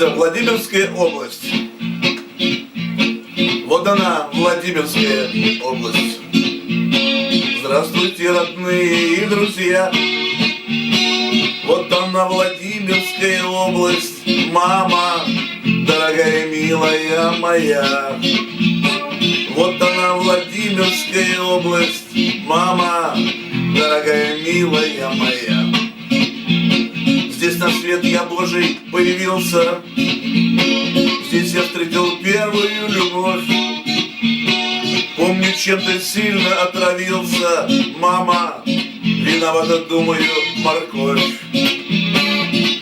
Называется Владимирская область. Вот она, Владимирская область. Здравствуйте, родные и друзья. Вот она, Владимирская область, мама, дорогая, милая моя. Вот она, Владимирская область, мама, дорогая, милая моя. Здесь на свет я Божий появился, здесь я встретил первую любовь. Помню, чем-то сильно отравился, мама, виновата, думаю, морковь.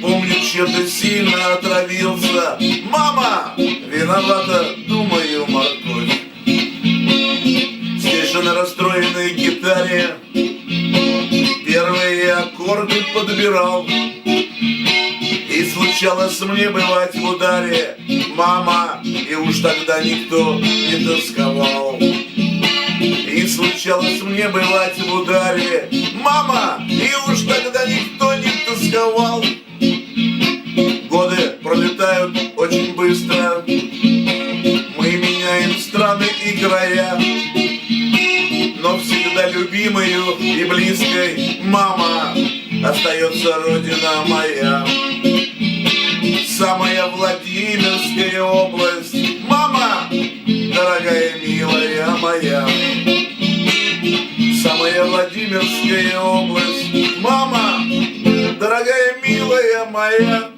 Помню, чем-то сильно отравился, мама, виновата, думаю, морковь. Здесь же на расстроенной гитаре первые аккорды подбирал. И случалось мне бывать в ударе, мама, и уж тогда никто не тосковал. И случалось мне бывать в ударе, мама, и уж тогда никто не тосковал. Годы пролетают очень быстро, мы меняем страны и края, но всегда любимою и близкой, мама, остается родина моя. Самая Владимирская область, мама, дорогая, милая моя. Самая Владимирская область, мама, дорогая, милая моя.